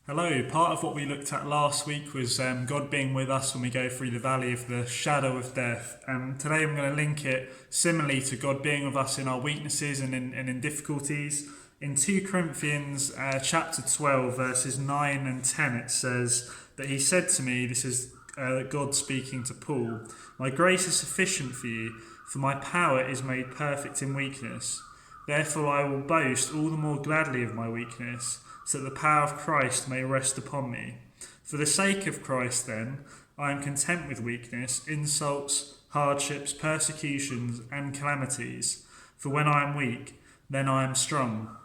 Hello. Part of what we looked at last week was God being with us when we go through the valley of the shadow of death. And today I'm going to link it similarly to God being with us in our weaknesses and in difficulties. In 2 Corinthians chapter 12, verses 9 and 10, it says that he said to me, this is God speaking to Paul, "My grace is sufficient for you, for my power is made perfect in weakness. Therefore I will boast all the more gladly of my weakness, so that the power of Christ may rest upon me. For the sake of Christ, then, I am content with weakness, insults, hardships, persecutions, and calamities. For when I am weak, then I am strong."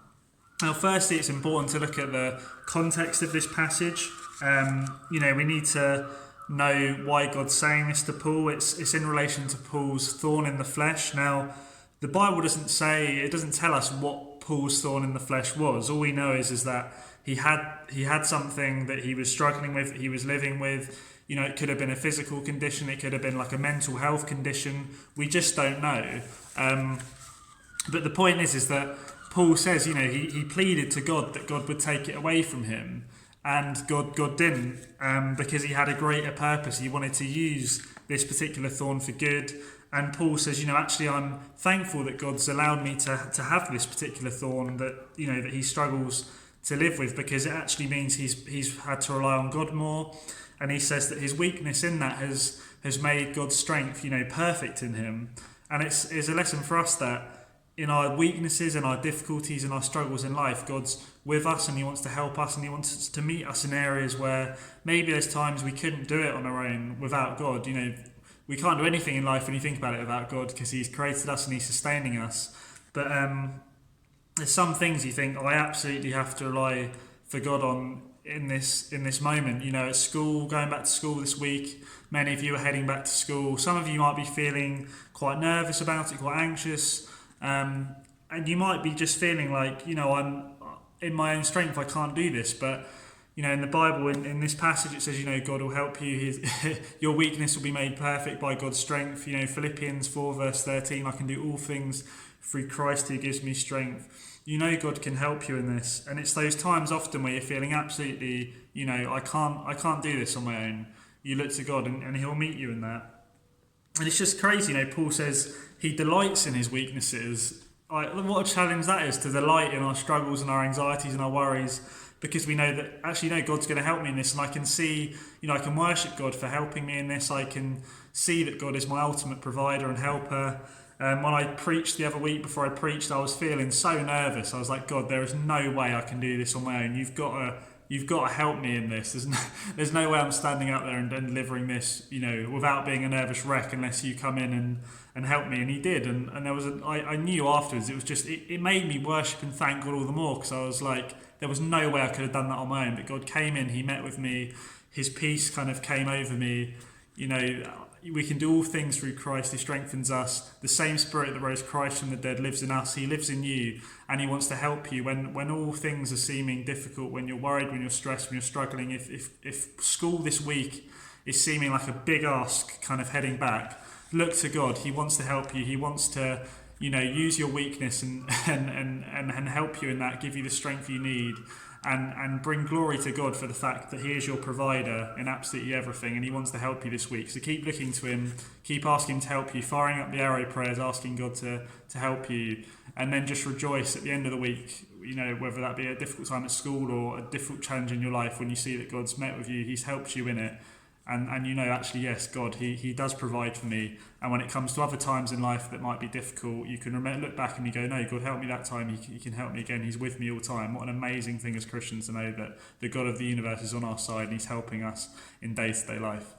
Now, firstly, it's important to look at the context of this passage. We need to know why God's saying this to Paul. It's in relation to Paul's thorn in the flesh. Now, the Bible doesn't tell us what Paul's thorn in the flesh was. All we know is that he had something that he was struggling with, that he was living with. It could have been a physical condition, it could have been like a mental health condition. We just don't know. But the point is that Paul says, he pleaded to God that God would take it away from him. And God didn't, because he had a greater purpose. He wanted to use this particular thorn for good. And Paul says, actually I'm thankful that God's allowed me to have this particular thorn that he struggles to live with, because it actually means he's had to rely on God more. And he says that his weakness in that has made God's strength, perfect in him. And it's a lesson for us that in our weaknesses and our difficulties and our struggles in life, God's with us and he wants to help us and he wants to meet us in areas where maybe there's times we couldn't do it on our own without God. We can't do anything in life when you think about it without God, because he's created us and he's sustaining us. But there's some things you think, I absolutely have to rely for God on in this moment. At school, going back to school this week, many of you are heading back to school. Some of you might be feeling quite nervous about it, quite anxious. And you might be just feeling like, I'm in my own strength, I can't do this. But, in the Bible, in this passage, it says, God will help you. Your weakness will be made perfect by God's strength. Philippians 4 verse 13, I can do all things through Christ who gives me strength. God can help you in this. And it's those times often where you're feeling absolutely, I can't do this on my own. You look to God and he'll meet you in that. And it's just crazy, Paul says he delights in his weaknesses. What a challenge that is, to delight in our struggles and our anxieties and our worries, because we know that actually, God's going to help me in this, and I can see, I can worship God for helping me in this. I can see that God is my ultimate provider and helper. When I preached the other week, before I preached, I was feeling so nervous. I was like, God, there is no way I can do this on my own. You've got to help me in this. There's no way I'm standing up there and delivering this, without being a nervous wreck, unless you come in and help me. And he did. And there was I knew afterwards, it was just, it made me worship and thank God all the more, because I was like, there was no way I could have done that on my own. But God came in, he met with me, his peace kind of came over me. We can do all things through Christ who strengthens us. The same Spirit that rose Christ from the dead lives in us. He lives in you, and he wants to help you when all things are seeming difficult, when you're worried, when you're stressed, when you're struggling. If school this week is seeming like a big ask kind of heading back, look to God. He wants to help you. He wants to use your weakness and help you in that, give you the strength you need. And bring glory to God for the fact that he is your provider in absolutely everything, and he wants to help you this week. So keep looking to him, keep asking him to help you, firing up the arrow prayers, asking God to help you, and then just rejoice at the end of the week, whether that be a difficult time at school or a difficult challenge in your life, when you see that God's met with you, he's helped you in it. And actually, yes, God, he does provide for me. And when it comes to other times in life that might be difficult, you can look back and you go, no, God helped me that time, he can help me again, he's with me all the time. What an amazing thing as Christians to know that the God of the universe is on our side and he's helping us in day-to-day life.